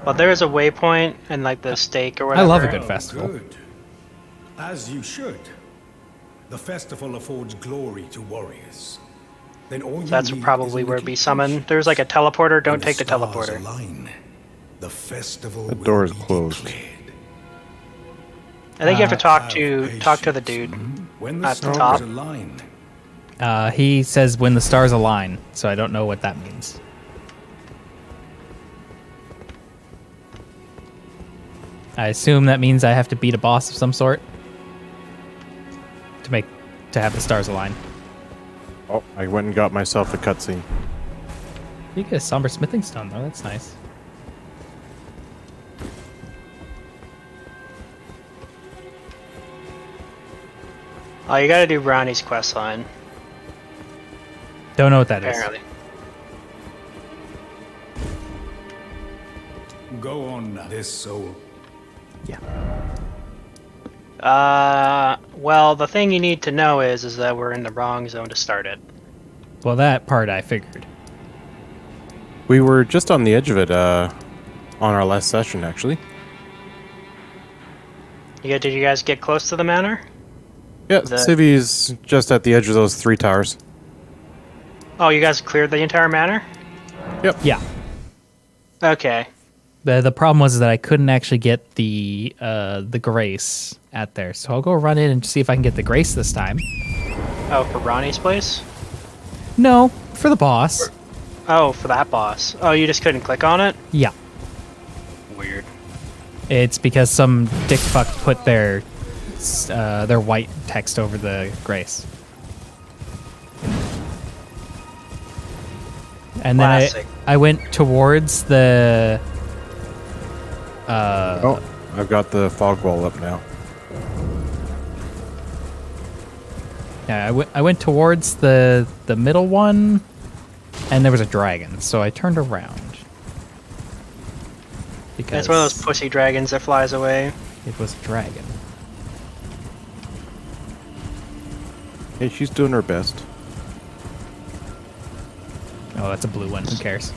Well, there is a waypoint and like the stake or I whatever. love a good festival. Good. As you should. The festival affords glory to warriors. Then all you That's need probably is a where little be summoned. patience. There's like a teleporter. Don't When take the stars teleporter. align, the festival The will door is be closed. declared. I think you have to talk Have to the patience. dude When the at the stars top. align, He says when the stars align, so I don't know what that means. I assume that means I have to beat a boss of some sort to have the stars align. Oh, I went and got myself a cutscene. You get a somber smithing stone though. That's nice. Oh, you gotta do Brownie's quest line. Don't know what that is. Apparently. go on now, this soul. Yeah. Well, the thing you need to know is that we're in the wrong zone to start it. Well, that part I figured. We were just on the edge of it on our last session, actually. Did you guys get close to the manor? Yeah, The- Civvie's just at the edge of those 3 towers. Oh, you guys cleared the entire manor? Yeah. Okay. The problem was that I couldn't actually get the grace at there, so I'll go run in and see if I can get the grace this time. Oh, for Ronnie's place? No, for the boss. Oh, for that boss. Oh, you just couldn't click on it? Yeah. Weird. It's because some dick fuck put their white text over the grace. And then Classic. I went towards the Oh, I've got the fog wall up now. yeah, I went towards the middle one, and there was a dragon, so I turned around. Because It's one of those pussy dragons that flies away. it was a dragon. Hey, she's doing her best. Oh, that's a blue one. Who cares?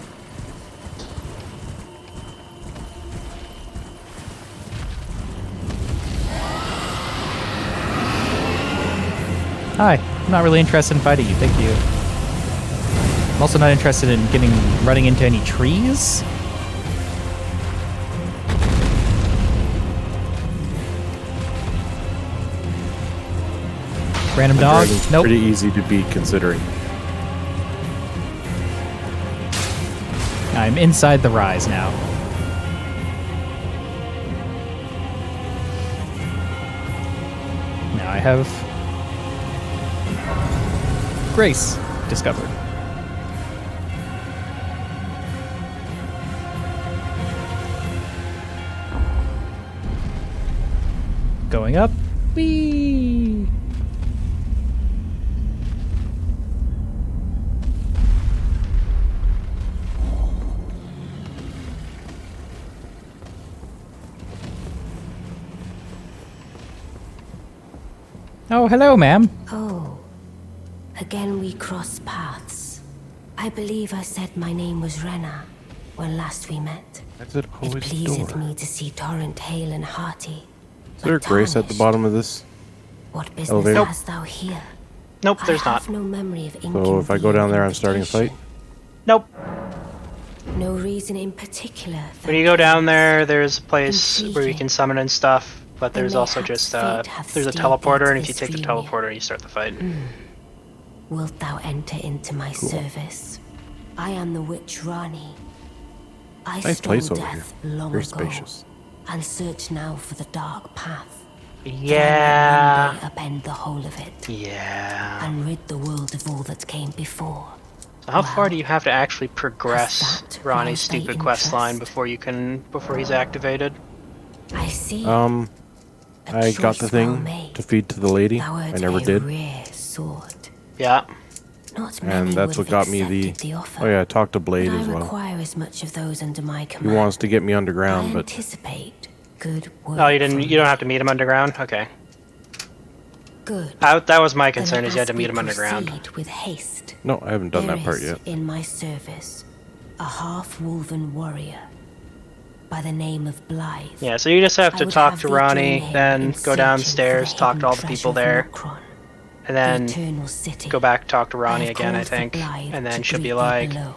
Hi. I'm not really interested in fighting you. Thank you. I'm also not interested in running into any trees. Random dog? Dragon's Nope. pretty easy to beat considering. I'm inside the rise now. Now I have Grace discovered. Going up. Whee! Oh, hello, ma'am. Oh, again we cross paths. I believe I said my name was Rena when last we met. Is it It always a pleaseth door? me to see Torrent hale and hearty. Is there a but grace at the tarnished. bottom of this? What business elevator? hast thou here? Nope, there's I not. have no memory of So if I go down there, I'm starting a fight? Nope. No reason in particular. When you go down there, there's a place where you Intriguing. can summon and stuff, but there's Then also mayhaps just fate hath there's a steered thee teleporter, to and if you this take the reunion. teleporter, you start the fight. Wilt thou enter into my service? I am the witch Rani. I Nice stole place over death here. long Very ago, spacious. and search now for the dark path. That I may Yeah. one day upend the whole of it, Yeah. and rid the world of all that came before. So how far Well, do you have to actually progress has that Ronnie's roused thy stupid quest line interest? before he's activated? I see. I got choice the thing well made. to feed to the lady. Thou I art never a did. rare sword. Yeah. Not many And that's would what have got me the... accepted offer, Oh yeah, I talked to but Blade I as well. require as much of those under my He command. wants to get me underground, I but anticipate good work. Oh, you didn't. from You don't me. have to meet him underground. Okay. Good. That was my Then concern. Is you had to as meet we him underground. proceed with haste. no, I haven't done There that part is yet. in my service a half-woven warrior. by the name of Blythe. Yeah, so you just have I to would talk have to thee join Ronnie, him then in go searching downstairs, for the talk to hidden all the people treasure there, of Nokron, and the then Eternal City. go back, talk to I Ronnie have again, I called for think. Blythe And then to she'll be greet thee like, below.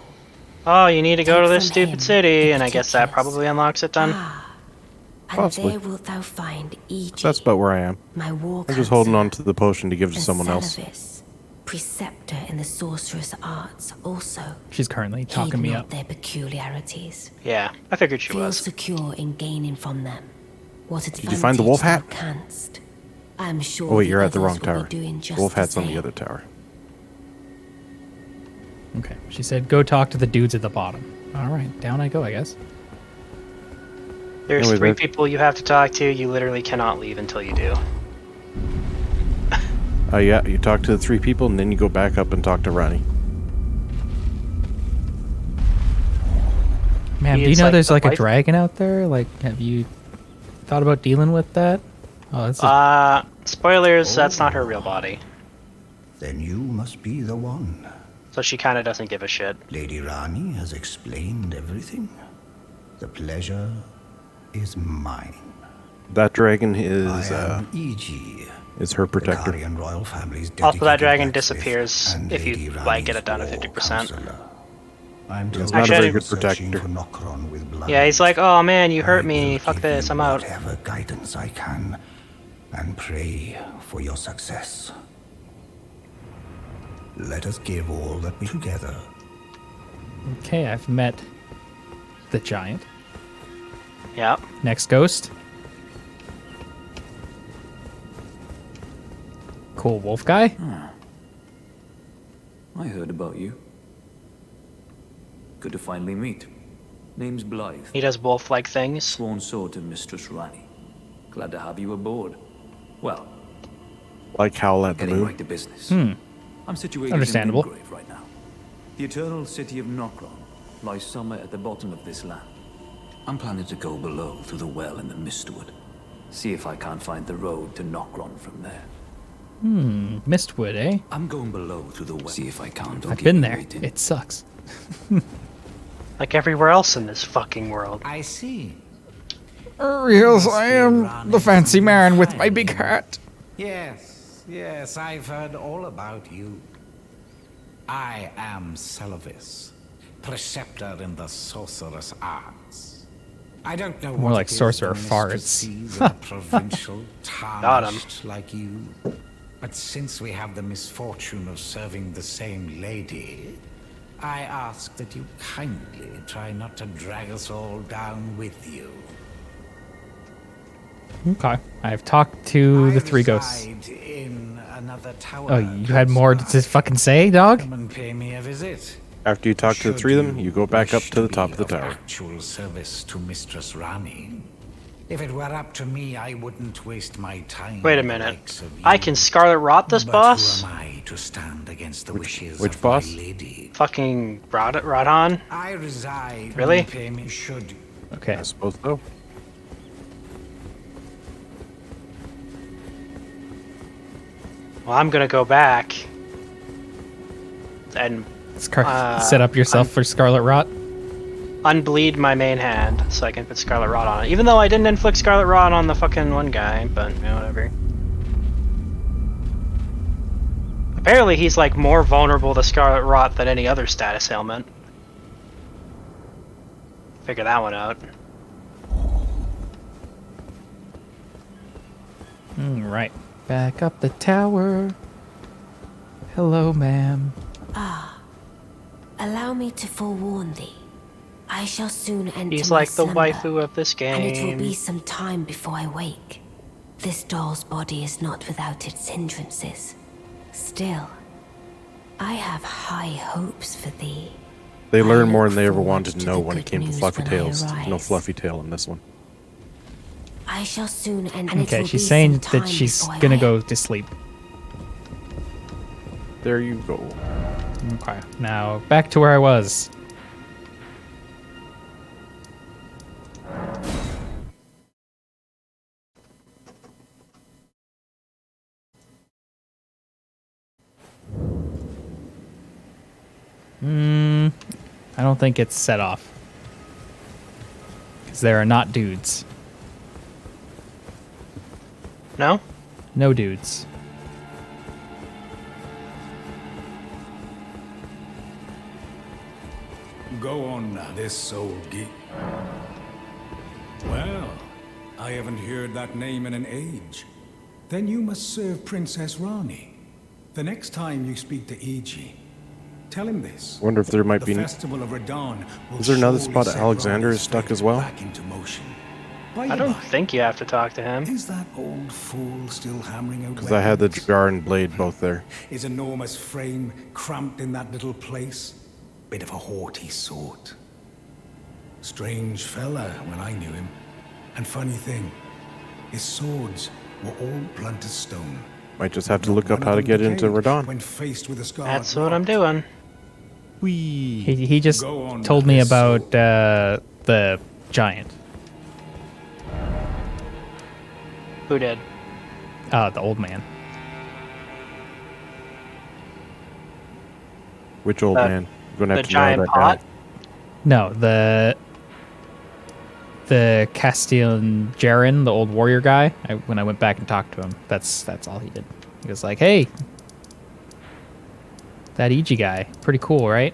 oh, you need to go Take to this from stupid him city, the and I guess that particulars. probably unlocks it then. And Possibly. there wilt thou find Iji, That's about where I am. my war I'm just holding on counselor, to the potion to give to and someone else. Celevis, preceptor in the sorcerous arts, also. She's currently Heed talking me not up. their peculiarities. Yeah, I figured she Feel was. secure in gaining from them what advantage you find the wolf hat? thou canst. I am sure Oh wait, you're at the others wrong will tower. be doing just Wolf hat's the on the same. other tower. Okay. She said, go talk to the dudes at the bottom. All right, down I go, I guess. There's Anyway, 3 that- people you have to talk to. You literally cannot leave until you do. Oh yeah, you talk to the 3 people and then you go back up and talk to Ronnie. Man, do you It's know like there's the like a wife- dragon out there? Like, have you thought about dealing with that? Oh, that's Spoilers, that's not her real body. Then you must be the one. So she kind of doesn't give a shit. Lady Rani has explained everything. The pleasure is mine. That dragon I is am Iji, her the protector. Karian royal family's Also, that dedicated dragon blacksmith disappears and if you, Lady like, get Rani's it down to war 50%. counselor. I'm He's told not a very Actually- good searching protector. for Nokron with blood. Yeah, he's like, oh man, you hurt I me. will Fuck give this, you I'm out. Whatever guidance I can, and pray for your success. Let us give all that we together. okay. I've met the giant. Yep. Next ghost. Cool wolf guy. I heard about you. Good to finally meet. Name's Blythe. He does wolf-like things. Sworn sword to Mistress Rani. Glad to have you aboard. Well, Like Howl at the getting Moon. right to business. I'm situated Understandable. in Wingrave right now. The eternal city of Nokron lies somewhere at the bottom of this land. I'm planning to go below through the well in the Mistwood. See if I can't find the road to Nokron from there. Mistwood, eh? I'm going below through the well. See if I can't. Don't I've keep been me there. waiting. It sucks. Like everywhere else in this fucking world. I see. Yes, I am the fancy man with my big hat. Yes, I've heard all about you. I am Celevis, preceptor in the sorcerous arts. I don't know More what like it is sorcerer the mistress farts. sees in a provincial Got 'em. tarnished like you. But since we have the misfortune of serving the same lady, I ask that you kindly try not to drag us all down with you. Okay. I've talked to the 3 ghosts. reside in another tower. Oh, you had more to fucking say, dog? Come and pay me a visit. After you talk to the Should 3 of them, you go back up wish to the be top of the tower. Actual service to Mistress Rani. If it were up to me, I wouldn't waste my time. Wait a with the minute. likes of I you. can Scarlet Rot this But boss? who am I to stand against the wishes which of boss? my lady? Fucking Rodon? I reside. Really? and Pay me should. Okay. I suppose so. Well, I'm gonna go back. And Set up yourself for Scarlet Rot. unbleed my main hand so I can put Scarlet Rot on it. Even though I didn't inflict Scarlet Rot on the fucking one guy, but you know, whatever. Apparently he's like more vulnerable to Scarlet Rot than any other status ailment. Figure that one out. Right. Back up the tower. Hello, ma'am. Allow me to forewarn thee. I shall soon enter He's my like the slumber, waifu of this and it will game. be some time before I wake. This doll's body is not without its hindrances. Still, I have high hopes for thee. They I learn more look than they ever forward wanted to to know the when it good came to news Fluffy when I Tails. There's no arise. Fluffy Tail in this one. I shall soon enter. Okay, she's saying that she's gonna go to sleep. There you go. Okay. Now, back to where I was. I don't think it's set off. Because there are not dudes. No? No dudes. Go on now, this soul geek. Well, I haven't heard that name in an age. Then you must serve Princess Rani. The next time you speak to E.G., tell him this. Wonder if there might The be. Festival of Radon will Is there another surely spot that set Alexander Rani's is stuck fate as well? back into motion. By I the don't by, think you have to talk to him. is that old fool still hammering out Because I had the weapons? jar and blade both there. His enormous frame cramped in that little place. Bit of a haughty sort. Strange fella when I knew him. And funny thing, his swords were all blunt as stone. Might just have to look One up of how to them get into decayed Radon. When faced with a scarlet That's what I'm rot. doing. He just Go on, told me this about the giant. Who did? The old man. Which old The- man? You're gonna The have to narrow giant that pot? down. No, the Castellan Jaren, the old warrior guy. When I went back and talked to him, that's all he did. He was like, "Hey, that EG guy, pretty cool, right?"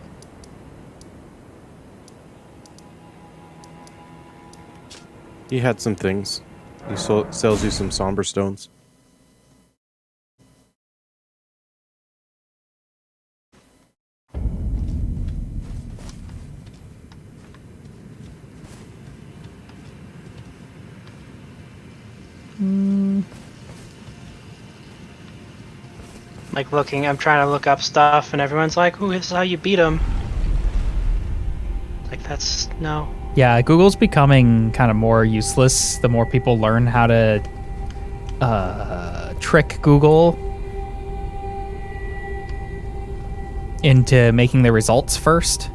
He had some things. He sells you some somber stones. Like I'm trying to look up stuff, and everyone's like, "Ooh, this is how you beat him." Like that's no. Yeah, Google's becoming kind of more useless the more people learn how to trick Google into making the results first.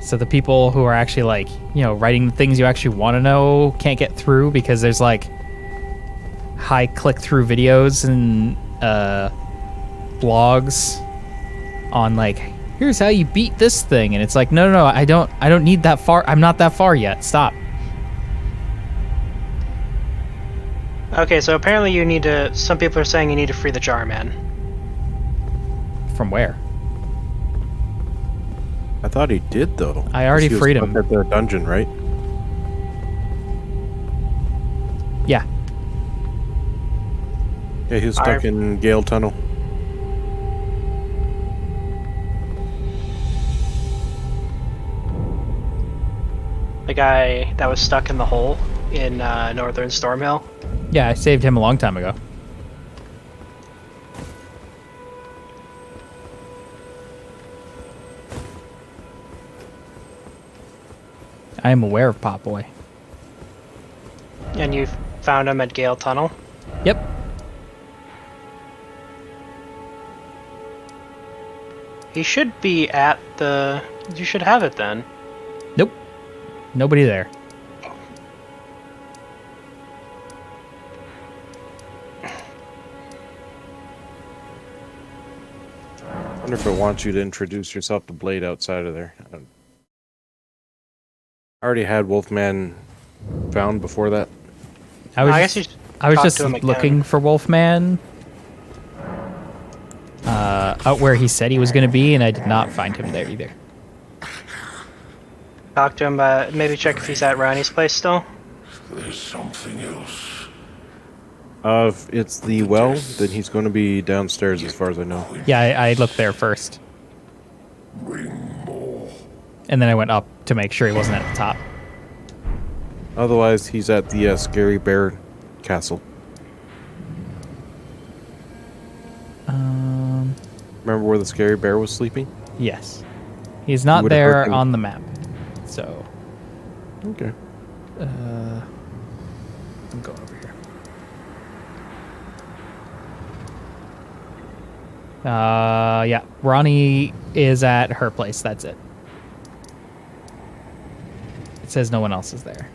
So the people who are actually like, writing the things you actually want to know can't get through because there's like high click-through videos and blogs on like, here's how you beat this thing, and it's like, no, I don't need that far. I'm not that far yet. Stop. Okay, so apparently you need to. Some people are saying you need to free the jar man. From where? I thought he did though. I already 'Cause he was freed stuck him. at the dungeon, right? Yeah. Yeah, he was stuck in Gale Tunnel. The guy that was stuck in the hole in Northern Stormhill. Yeah, I saved him a long time ago. I am aware of Pop Boy. And you found him at Gale Tunnel. Yep. He should be at the. You should have it then. Nope. Nobody there. I wonder if it wants you to introduce yourself to Blade outside of there. I already had Wolfman found before that. I guess you should I was talk just to him again. looking for Wolfman out where he said he was going to be, and I did not find him there either. Talk to him. Maybe check if he's at Ronnie's place still. There's something else. If it's the well, then he's going to be downstairs as far as I know. Yeah, I looked there first. Bring more. And then I went up to make sure he wasn't at the top. Otherwise, he's at the Scary Bear Castle. Remember where the Scary Bear was sleeping? Yes. He's not would've heard there him. on the map. So, Okay. I'm going over here. Yeah. Ronnie is at her place. That's it. It says no one else is there.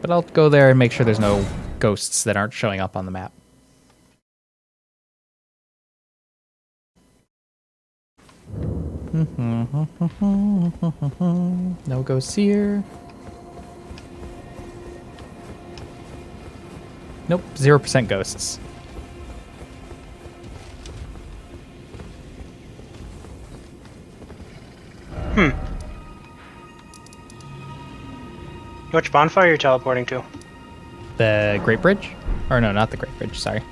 But I'll go there and make sure there's no ghosts that aren't showing up on the map. No ghosts here. Nope, 0% ghosts. Which bonfire are you teleporting to? The Great Bridge? Or no, not the Great Bridge, sorry.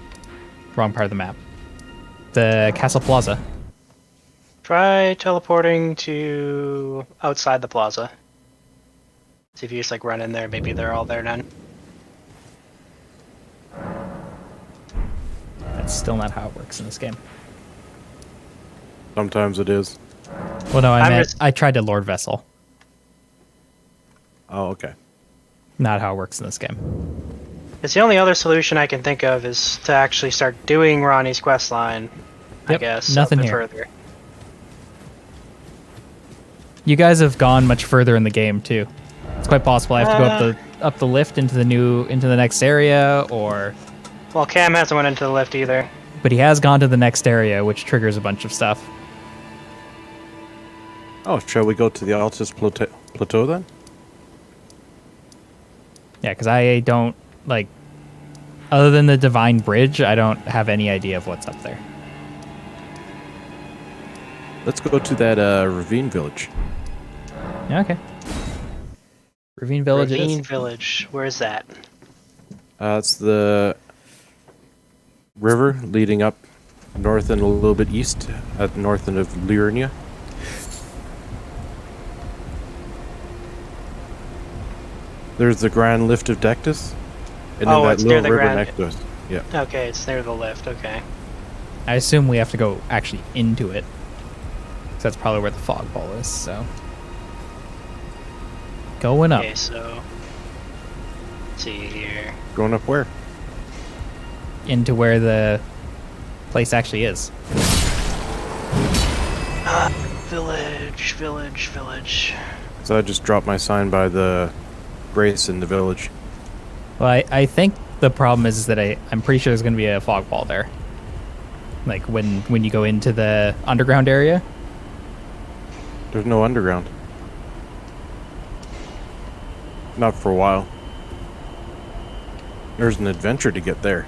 Wrong part of the map. The Castle Plaza. Try teleporting to outside the plaza. See if you just like run in there, maybe they're all there then. That's still not how it works in this game. Sometimes it is. Well, no, I'm meant just- I tried to Lord Vessel. Oh, okay. Not how it works in this game. It's the only other solution I can think of is to actually start doing Ronnie's quest line. I Yep, guess nothing a bit here. further. You guys have gone much further in the game too. It's quite possible I have to go up the lift into the next area, or Well, Cam hasn't went into the lift either. but he has gone to the next area, which triggers a bunch of stuff. Oh, shall we go to the Altus Plateau then? Yeah, because I don't like. Other than the Divine Bridge, I don't have any idea of what's up there. Let's go to that ravine village. Yeah, okay. Ravine Village. it is. Ravine Village. Where is that? It's the river leading up north and a little bit east at north end of Liurnia. There's the Grand Lift of Dectus, and Oh, then that it's near little the river Grand- next to us. Yeah. Okay, it's near the lift. Okay. I assume we have to go actually into it. 'Cause that's probably where the fog ball is. So going up. Okay, so let's see here. Going up where? Into where the place actually is. Village. So I just dropped my sign by the Grace in the village. Well, I think the problem is that I'm pretty sure there's going to be a fog ball there. Like when you go into the underground area. There's no underground. Not for a while. There's an adventure to get there.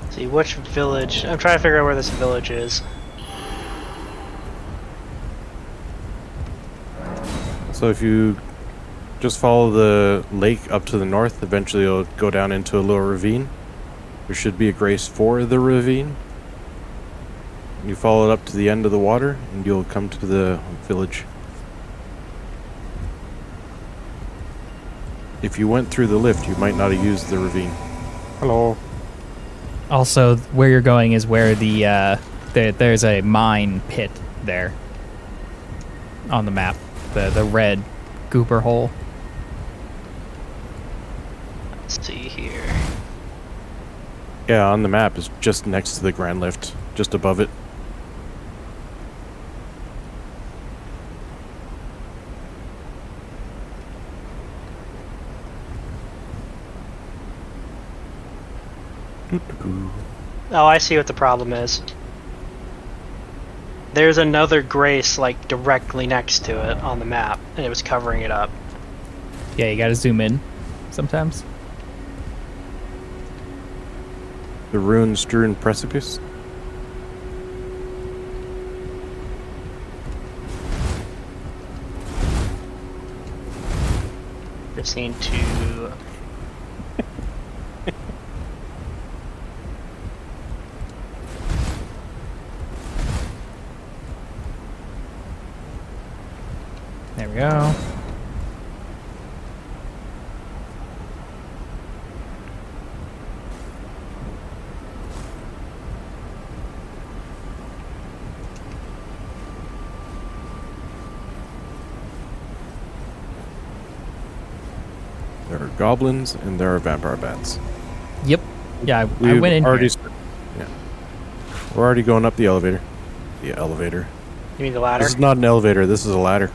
Let's see which village. I'm trying to figure out where this village is. So if you just follow the lake up to the north, eventually you'll go down into a little ravine. There should be a grace for the ravine. You follow it up to the end of the water, and you'll come to the village. If you went through the lift, you might not have used the ravine. Hello. Also, where you're going is where there's a mine pit there on the map. The red goober hole. Let's see here. Yeah, on the map is just next to the Grand Lift, just above it. Oh, I see what the problem is. There's another grace like directly next to it on the map, and it was covering it up. Yeah, you gotta zoom in sometimes. The ruin-strewn precipice. Just need to. There we go. There are goblins and there are vampire bats. Yep. Yeah, I We've went in already. here. Yeah. We're already going up the elevator. The elevator. You mean the ladder? This is not an elevator. This is a ladder.